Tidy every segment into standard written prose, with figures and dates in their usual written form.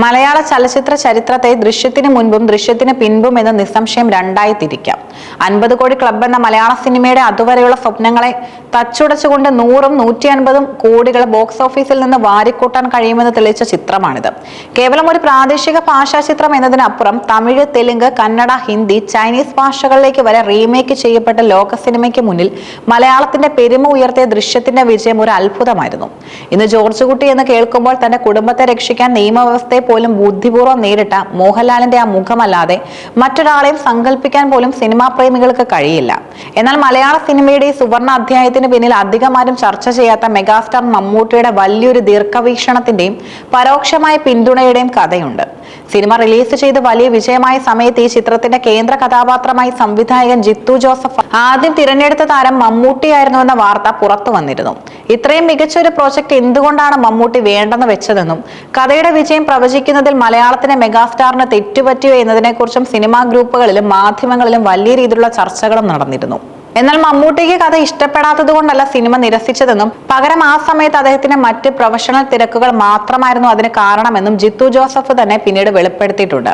മലയാള ചലച്ചിത്ര ചരിത്രത്തെ ദൃശ്യത്തിന് മുൻപും ദൃശ്യത്തിന് പിൻപും എന്ന് നിസ്സംശയം രണ്ടായി തിരിക്കാം. 50 കോടി ക്ലബ് എന്ന മലയാള സിനിമയുടെ അതുവരെയുള്ള സ്വപ്നങ്ങളെ തച്ചുടച്ചുകൊണ്ട് 100ഉം 150ഉം കോടികൾ ബോക്സ് ഓഫീസിൽ നിന്ന് വാരിക്കൂട്ടാൻ കഴിയുമെന്ന് തെളിയിച്ച ചിത്രമാണിത്. കേവലം ഒരു പ്രാദേശിക ഭാഷാ ചിത്രം എന്നതിനപ്പുറം തമിഴ്, തെലുങ്ക്, കന്നഡ, ഹിന്ദി, ചൈനീസ് ഭാഷകളിലേക്ക് വരെ റീമേക്ക് ചെയ്യപ്പെട്ട ലോക സിനിമയ്ക്ക് മുന്നിൽ മലയാളത്തിന്റെ പെരുമ ഉയർത്തിയ ദൃശ്യത്തിന്റെ വിജയം ഒരു അത്ഭുതമായിരുന്നു. ഇന്ന് ജോർജ് കുട്ടി എന്ന് കേൾക്കുമ്പോൾ തന്റെ കുടുംബത്തെ രക്ഷിക്കാൻ നിയമവ്യവസ്ഥയെ പോലും ബുദ്ധിപൂർവ്വം നേരിട്ട മോഹൻലാലിന്റെ ആ മുഖമല്ലാതെ മറ്റൊരാളെയും സങ്കല്പിക്കാൻ പോലും സിനിമാ പ്രേമികൾക്ക് കഴിയില്ല. എന്നാൽ മലയാള സിനിമയുടെ ഈ സുവർണ അധ്യായത്തിന് പിന്നിൽ അധികമാരും ചർച്ച ചെയ്യാത്ത മെഗാസ്റ്റാർ മമ്മൂട്ടിയുടെ വലിയൊരു ദീർഘവീക്ഷണത്തിന്റെയും പരോക്ഷമായ പിന്തുണയുടെയും കഥയുണ്ട്. സിനിമ റിലീസ് ചെയ്ത് വലിയ വിജയമായ സമയത്ത് ഈ ചിത്രത്തിന്റെ കേന്ദ്ര കഥാപാത്രമായി സംവിധായകൻ ജിത്തു ജോസഫ് ആദ്യം തിരഞ്ഞെടുത്ത താരം മമ്മൂട്ടിയായിരുന്നുവെന്ന വാർത്ത പുറത്തു വന്നിരുന്നു. ഇത്രയും മികച്ച ഒരു പ്രോജക്ട് എന്തുകൊണ്ടാണ് മമ്മൂട്ടി വേണ്ടെന്ന് വെച്ചതെന്നും കഥയുടെ വിജയം പ്രവചിക്കുന്നതിൽ മലയാളത്തിലെ മെഗാസ്റ്റാറിന് തെറ്റുപറ്റിയോ എന്നതിനെക്കുറിച്ചും സിനിമാ ഗ്രൂപ്പുകളിലും മാധ്യമങ്ങളിലും വലിയ രീതിയിലുള്ള ചർച്ചകളും നടന്നിരുന്നു. എന്നാൽ മമ്മൂട്ടിക്ക് കഥ ഇഷ്ടപ്പെടാത്തത് കൊണ്ടല്ല സിനിമ നിരസിച്ചതെന്നും പകരം ആ സമയത്ത് അദ്ദേഹത്തിന് മറ്റ് പ്രൊഫഷണൽ തിരക്കുകൾ മാത്രമായിരുന്നു അതിന് കാരണമെന്നും ജിത്തു ജോസഫ് തന്നെ പിന്നീട് വെളിപ്പെടുത്തിയിട്ടുണ്ട്.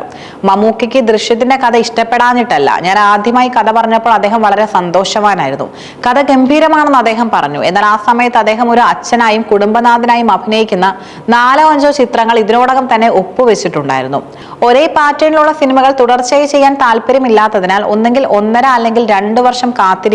മമ്മൂട്ടിക്ക് ദൃശ്യത്തിന്റെ കഥ ഇഷ്ടപ്പെടാഞ്ഞിട്ടല്ല, ഞാൻ ആദ്യമായി കഥ പറഞ്ഞപ്പോൾ അദ്ദേഹം വളരെ സന്തോഷവാനായിരുന്നു, കഥ ഗംഭീരമാണെന്ന് അദ്ദേഹം പറഞ്ഞു. എന്നാൽ ആ സമയത്ത് അദ്ദേഹം ഒരു അച്ഛനായും കുടുംബനാഥനായും അഭിനയിക്കുന്ന 4-5 ചിത്രങ്ങൾ ഇതിനോടകം തന്നെ ഒപ്പുവെച്ചിട്ടുണ്ടായിരുന്നു. ഒരേ പാറ്റേണിലുള്ള സിനിമകൾ തുടർച്ചയായി ചെയ്യാൻ താല്പര്യമില്ലാത്തതിനാൽ ഒന്നെങ്കിൽ 1.5 അല്ലെങ്കിൽ 2 വർഷം കാത്തിരിക്കാനോ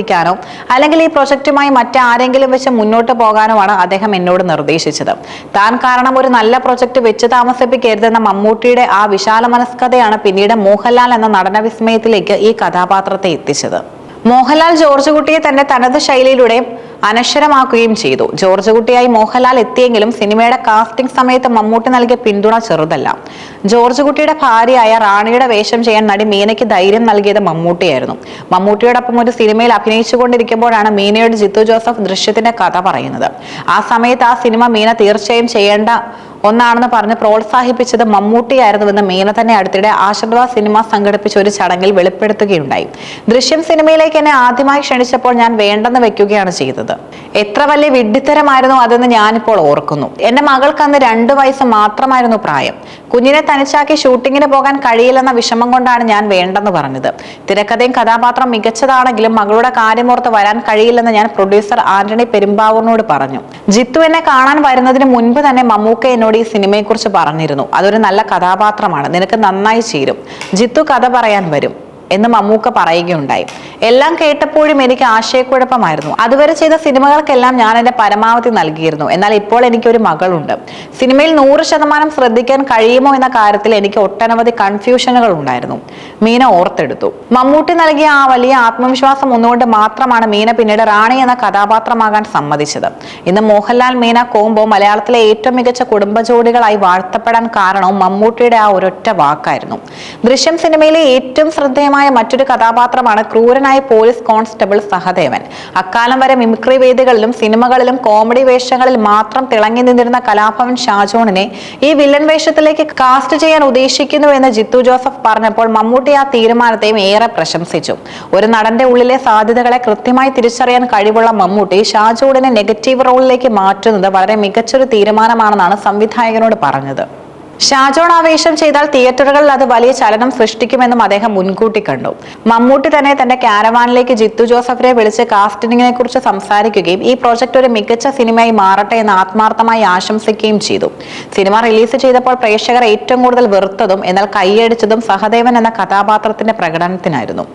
അല്ലെങ്കിൽ ഈ പ്രൊജക്റ്റുമായി മറ്റാരെങ്കിലും വെച്ച് മുന്നോട്ട് പോകാനുമാണ് അദ്ദേഹം എന്നോട് നിർദ്ദേശിച്ചത്. താൻ കാരണം ഒരു നല്ല പ്രൊജക്ട് വെച്ച് താമസിപ്പിക്കരുതെന്ന മമ്മൂട്ടിയുടെ ആ വിശാല മനസ്കതയാണ് പിന്നീട് മോഹൻലാൽ എന്ന നടന വിസ്മയത്തിലേക്ക് ഈ കഥാപാത്രത്തെ എത്തിച്ചത്. മോഹൻലാൽ ജോർജ് കുട്ടിയെ തന്റെ തനത് ശൈലിയിലൂടെ അനശ്വരമാക്കുകയും ചെയ്തു. ജോർജ് കുട്ടിയായി മോഹൻലാൽ എത്തിയെങ്കിലും സിനിമയുടെ കാസ്റ്റിംഗ് സമയത്ത് മമ്മൂട്ടി നൽകിയ പിന്തുണ ചെറുതല്ല. ജോർജ് കുട്ടിയുടെ ഭാര്യയായ റാണിയുടെ വേഷം ചെയ്യാൻ നടി മീനയ്ക്ക് ധൈര്യം നൽകിയത് മമ്മൂട്ടിയായിരുന്നു. മമ്മൂട്ടിയോടൊപ്പം ഒരു സിനിമയിൽ അഭിനയിച്ചുകൊണ്ടിരിക്കുമ്പോഴാണ് മീനയോട് ജിത്തു ജോസഫ് ദൃശ്യത്തിന്റെ കഥ പറയുന്നത്. ആ സമയത്ത് ആ സിനിമ മീന തീർച്ചയായും ചെയ്യേണ്ട ഒന്നാണെന്ന് പറഞ്ഞ് പ്രോത്സാഹിപ്പിച്ചത് മമ്മൂട്ടിയായിരുന്നുവെന്ന് മീന തന്നെ അടുത്തിടെ ആശീർവാദ് സിനിമ സംഘടിപ്പിച്ച ഒരു ചടങ്ങിൽ വെളിപ്പെടുത്തുകയുണ്ടായി. ദൃശ്യം സിനിമയിലേക്ക് എന്നെ ആദ്യമായി ക്ഷണിച്ചപ്പോൾ ഞാൻ വേണ്ടെന്ന് വെക്കുകയാണ് ചെയ്തത്. എത്ര വലിയ വിഡ്ഢിത്തരമായിരുന്നു അതെന്ന് ഞാനിപ്പോൾ ഓർക്കുന്നു. എന്റെ മകൾക്ക് അന്ന് 2 വയസ്സ് മാത്രമായിരുന്നു പ്രായം. കുഞ്ഞിനെ തനിച്ചാക്കി ഷൂട്ടിങ്ങിന് പോകാൻ കഴിയില്ലെന്ന വിഷമം കൊണ്ടാണ് ഞാൻ വേണ്ടെന്ന് പറഞ്ഞത്. തിരക്കഥയും കഥാപാത്രം മികച്ചതാണെങ്കിലും മകളുടെ കാര്യമോർത്ത് വരാൻ കഴിയില്ലെന്ന് ഞാൻ പ്രൊഡ്യൂസർ ആന്റണി പെരുമ്പാവൂരിനോട് പറഞ്ഞു. ജിത്തു എന്നെ കാണാൻ വരുന്നതിന് മുൻപ് തന്നെ മമ്മൂക്ക എന്നോട് ഈ സിനിമയെ കുറിച്ച് പറഞ്ഞിരുന്നു. അതൊരു നല്ല കഥാപാത്രമാണ്, നിനക്ക് നന്നായി ചേരും, ജിത്തു കഥ പറയാൻ വരും എന്ന് മമ്മൂക്ക പറയുകയുണ്ടായി. എല്ലാം കേട്ടപ്പോഴും എനിക്ക് ആശയക്കുഴപ്പമായിരുന്നു. അതുവരെ ചെയ്ത സിനിമകൾക്കെല്ലാം ഞാൻ എന്റെ പരമാവധി നൽകിയിരുന്നു. എന്നാൽ ഇപ്പോൾ എനിക്കൊരു മകളുണ്ട്. സിനിമയിൽ 100% ശ്രദ്ധിക്കാൻ കഴിയുമോ എന്ന കാര്യത്തിൽ എനിക്ക് ഒട്ടനവധി കൺഫ്യൂഷനുകൾ ഉണ്ടായിരുന്നു, മീന ഓർത്തെടുത്തു. മമ്മൂട്ടി നൽകിയ ആ വലിയ ആത്മവിശ്വാസം ഒന്നുകൊണ്ട് മാത്രമാണ് മീന പിന്നീട് റാണി എന്ന കഥാപാത്രമാകാൻ സമ്മതിച്ചത്. ഇന്ന് മോഹൻലാൽ മീന കോംബോ മലയാളത്തിലെ ഏറ്റവും മികച്ച കുടുംബ ജോഡികളായി വാഴ്ത്തപ്പെടാൻ കാരണവും മമ്മൂട്ടിയുടെ ആ ഒരൊറ്റ വാക്കായിരുന്നു. ദൃശ്യം സിനിമയിലെ ഏറ്റവും ശ്രദ്ധേയമായ മറ്റൊരു കഥാപാത്രമാണ് ക്രൂരനായ പോലീസ് കോൺസ്റ്റബിൾ സഹദേവൻ. അക്കാലം വരെ മിമിക്രി വേദികളിലും സിനിമകളിലും കോമഡി വേഷങ്ങളിൽ മാത്രം തിളങ്ങി നിന്നിരുന്ന കലാഭവൻ ഷാജോണിനെ ഈ വില്ലൻ വേഷത്തിലേക്ക് കാസ്റ്റ് ചെയ്യാൻ ഉദ്ദേശിക്കുന്നു എന്ന് ജിത്തു ജോസഫ് പറഞ്ഞപ്പോൾ മമ്മൂട്ടി ആ തീരുമാനത്തെയും ഏറെ പ്രശംസിച്ചു. ഒരു നടന്റെ ഉള്ളിലെ സാധ്യതകളെ കൃത്യമായി തിരിച്ചറിയാൻ കഴിവുള്ള മമ്മൂട്ടി ഷാജോണിനെ നെഗറ്റീവ് റോളിലേക്ക് മാറ്റുന്നത് വളരെ മികച്ചൊരു തീരുമാനമാണെന്നാണ് സംവിധായകനോട് പറഞ്ഞത്. ഷാജോൺ ആവേശം ചെയ്താൽ തിയേറ്ററുകളിൽ അത് വലിയ ചലനം സൃഷ്ടിക്കുമെന്നും അദ്ദേഹം മുൻകൂട്ടി കണ്ടു. മമ്മൂട്ടി തന്നെ തന്റെ കാരവാനിലേക്ക് ജിത്തു ജോസഫിനെ വിളിച്ച് കാസ്റ്റിംഗിനെ കുറിച്ച് സംസാരിക്കുകയും ഈ പ്രോജക്റ്റ് ഒരു മികച്ച സിനിമയായി മാറട്ടെ എന്ന് ആത്മാർത്ഥമായി ആശംസിക്കുകയും ചെയ്തു. സിനിമ റിലീസ് ചെയ്തപ്പോൾ പ്രേക്ഷകർ ഏറ്റവും കൂടുതൽ വെറുത്തതും എന്നാൽ കൈയടിച്ചതും സഹദേവൻ എന്ന കഥാപാത്രത്തിന്റെ പ്രകടനത്തിനായിരുന്നു.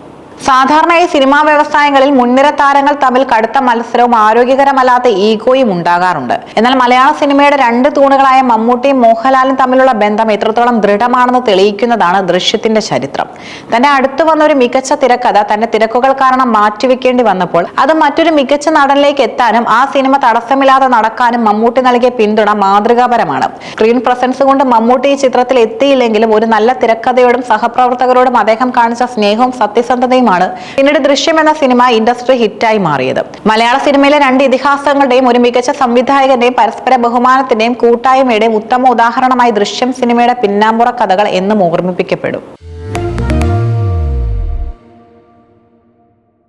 സാധാരണയായി സിനിമാ വ്യവസായങ്ങളിൽ മുൻനിര താരങ്ങൾ തമ്മിൽ കടുത്ത മത്സരവും ആരോഗ്യകരമല്ലാത്ത ഈഗോയും ഉണ്ടാകാറുണ്ട്. എന്നാൽ മലയാള സിനിമയുടെ 2 തൂണുകളായ മമ്മൂട്ടിയും മോഹൻലാലും തമ്മിലുള്ള ബന്ധം എത്രത്തോളം ദൃഢമാണെന്ന് തെളിയിക്കുന്നതാണ് ദൃശ്യത്തിന്റെ ചരിത്രം. തന്റെ അടുത്ത് വന്ന ഒരു മികച്ച തിരക്കഥ തന്റെ തിരക്കുകൾ കാരണം മാറ്റിവെക്കേണ്ടി വന്നപ്പോൾ അത് മറ്റൊരു മികച്ച നടനിലേക്ക് എത്താനും ആ സിനിമ തടസ്സമില്ലാതെ നടക്കാനും മമ്മൂട്ടി നൽകിയ പിന്തുണ മാതൃകാപരമാണ്. സ്ക്രീൻ പ്രസൻസ് കൊണ്ട് മമ്മൂട്ടി ഈ ചിത്രത്തിൽ എത്തിയില്ലെങ്കിലും ഒരു നല്ല തിരക്കഥയോടും സഹപ്രവർത്തകരോടും അദ്ദേഹം കാണിച്ച സ്നേഹവും സത്യസന്ധതയും പിന്നീട് ദൃശ്യം എന്ന സിനിമ ഇൻഡസ്ട്രി ഹിറ്റായി മാറിയത്. മലയാള സിനിമയിലെ 2 ഇതിഹാസങ്ങളുടെയും ഒരു മികച്ച സംവിധായകന്റെയും പരസ്പര ബഹുമാനത്തിന്റെയും കൂട്ടായ്മയുടെയും ഉത്തമ ഉദാഹരണമായി ദൃശ്യം സിനിമയുടെ പിന്നാമ്പുറ കഥകൾ എന്നും ഓർമ്മിപ്പിക്കപ്പെടും.